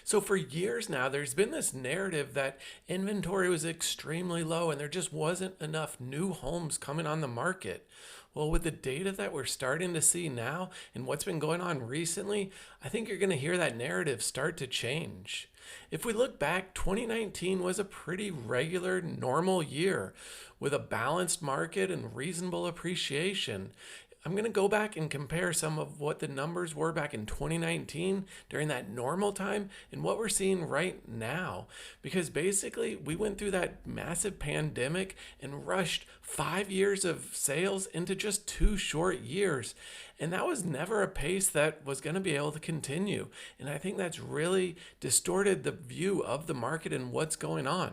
So for years now, there's been this narrative that inventory was extremely low and there just wasn't enough new homes coming on the market. Well, with the data that we're starting to see now and what's been going on recently, I think you're going to hear that narrative start to change. If we look back, 2019 was a pretty regular, normal year with a balanced market and reasonable appreciation. I'm going to go back and compare some of what the numbers were back in 2019 during that normal time and what we're seeing right now. Because basically, we went through that massive pandemic and rushed 5 years of sales into just 2 short years. And that was never a pace that was going to be able to continue. And I think that's really distorted the view of the market and what's going on.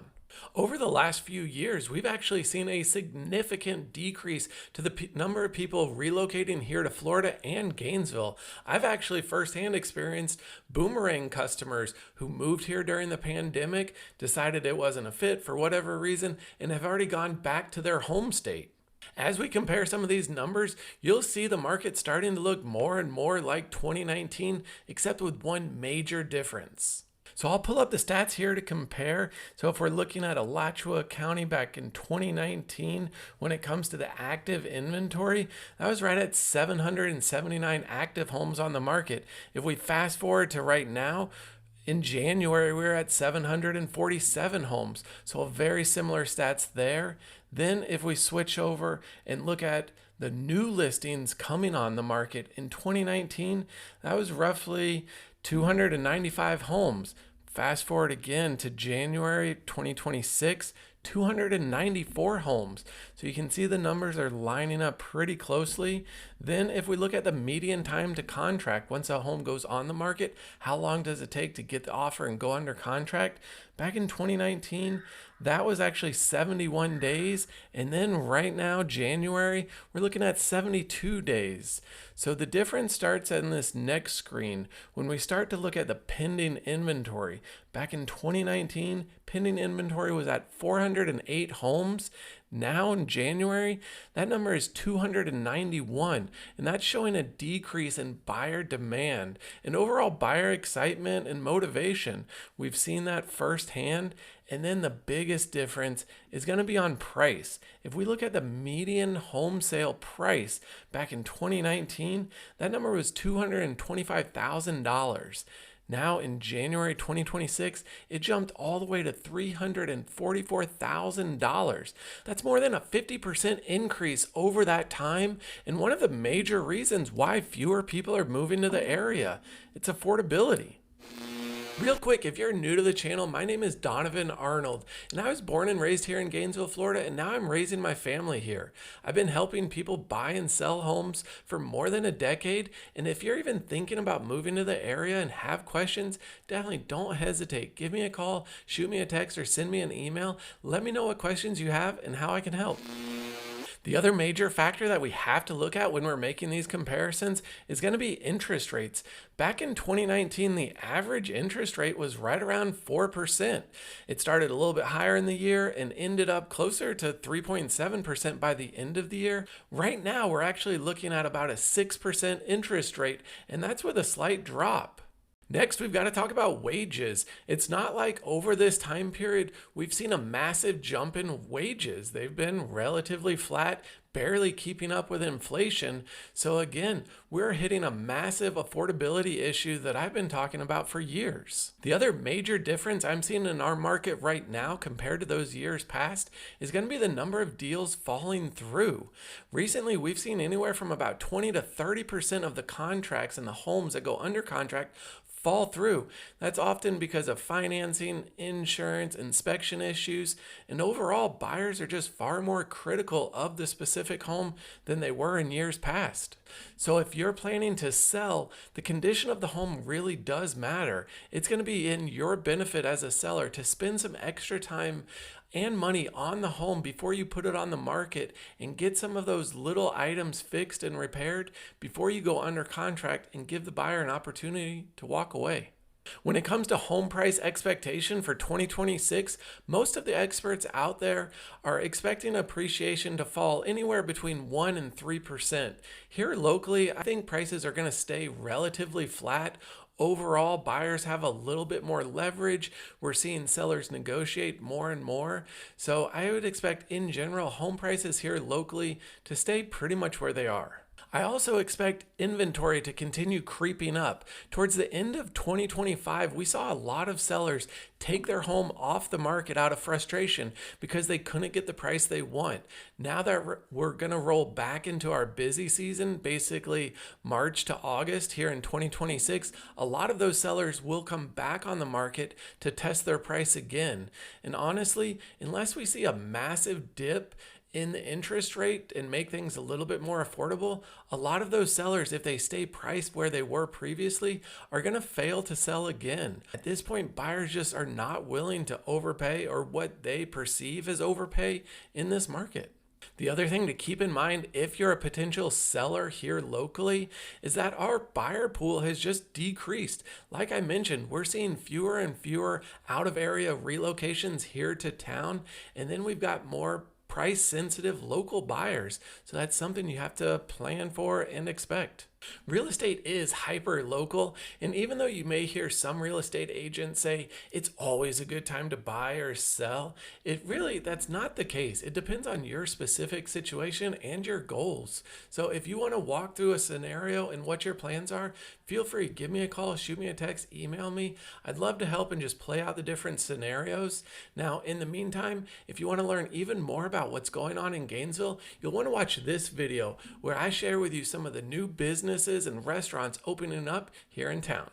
Over the last few years, we've actually seen a significant decrease to the number of people relocating here to Florida and Gainesville. I've actually firsthand experienced boomerang customers who moved here during the pandemic, decided it wasn't a fit for whatever reason, and have already gone back to their home state. As we compare some of these numbers, you'll see the market starting to look more and more like 2019, except with one major difference. So I'll pull up the stats here to compare. So if we're looking at Alachua County back in 2019, when it comes to the active inventory, that was right at 779 active homes on the market. If we fast forward to right now, in January, we were at 747 homes. So a very similar stats there. Then if we switch over and look at the new listings coming on the market in 2019, that was roughly 295 homes. Fast forward again to January 2026, 294 homes. So you can see the numbers are lining up pretty closely. Then if we look at the median time to contract, once a home goes on the market, how long does it take to get the offer and go under contract? Back in 2019, that was actually 71 days. And then right now, January, we're looking at 72 days. So the difference starts in this next screen when we start to look at the pending inventory. Back in 2019, pending inventory was at 408 homes. Now in January, that number is 291, and that's showing a decrease in buyer demand and overall buyer excitement and motivation. We've seen that firsthand. And then the biggest difference is going to be on price. If we look at the median home sale price back in 2019, that number was $225,000. Now in January 2026, it jumped all the way to $344,000. That's more than a 50% increase over that time, and one of the major reasons why fewer people are moving to the area. It's affordability. Real quick, if you're new to the channel, my name is Donovan Arnold, and I was born and raised here in Gainesville, Florida, and now I'm raising my family here. I've been helping people buy and sell homes for more than a decade, and if you're even thinking about moving to the area and have questions, definitely don't hesitate. Give me a call, shoot me a text, or send me an email. Let me know what questions you have and how I can help. The other major factor that we have to look at when we're making these comparisons is going to be interest rates. Back in 2019, the average interest rate was right around 4%. It started a little bit higher in the year and ended up closer to 3.7% by the end of the year. Right now, we're actually looking at about a 6% interest rate, and that's with a slight drop. Next, we've got to talk about wages. It's not like over this time period, we've seen a massive jump in wages. They've been relatively flat, barely keeping up with inflation. So again, we're hitting a massive affordability issue that I've been talking about for years. The other major difference I'm seeing in our market right now compared to those years past is going to be the number of deals falling through. Recently, we've seen anywhere from about 20 to 30% of the contracts and the homes that go under contract fall through. That's often because of financing, insurance, inspection issues, and overall buyers are just far more critical of the specific home than they were in years past. So if you're planning to sell, the condition of the home really does matter. It's going to be in your benefit as a seller to spend some extra time and money on the home before you put it on the market and get some of those little items fixed and repaired before you go under contract and give the buyer an opportunity to walk away. When it comes to home price expectation for 2026, most of the experts out there are expecting appreciation to fall anywhere between 1 and 3%. Here locally, I think prices are going to stay relatively flat overall, buyers have a little bit more leverage. We're seeing sellers negotiate more and more. So I would expect in general home prices here locally to stay pretty much where they are. I also expect inventory to continue creeping up. Towards the end of 2025, we saw a lot of sellers take their home off the market out of frustration because they couldn't get the price they want. Now that we're going to roll back into our busy season, basically March to August here in 2026, a lot of those sellers will come back on the market to test their price again. And honestly, unless we see a massive dip in the interest rate and make things a little bit more affordable, a lot of those sellers, if they stay priced where they were previously, are going to fail to sell again. At this point, buyers just are not willing to overpay or what they perceive as overpay in this market. The other thing to keep in mind if you're a potential seller here locally is that our buyer pool has just decreased. Like I mentioned, we're seeing fewer and fewer out of area relocations here to town, and then we've got more price sensitive local buyers. So that's something you have to plan for and expect. Real estate is hyper local, and even though you may hear some real estate agents say it's always a good time to buy or sell, that's not the case. It depends on your specific situation and your goals. So if you want to walk through a scenario and what your plans are, feel free, give me a call, shoot me a text, email me. I'd love to help and just play out the different scenarios. Now, in the meantime, if you want to learn even more about what's going on in Gainesville, you'll want to watch this video where I share with you some of the new businesses and restaurants opening up here in town.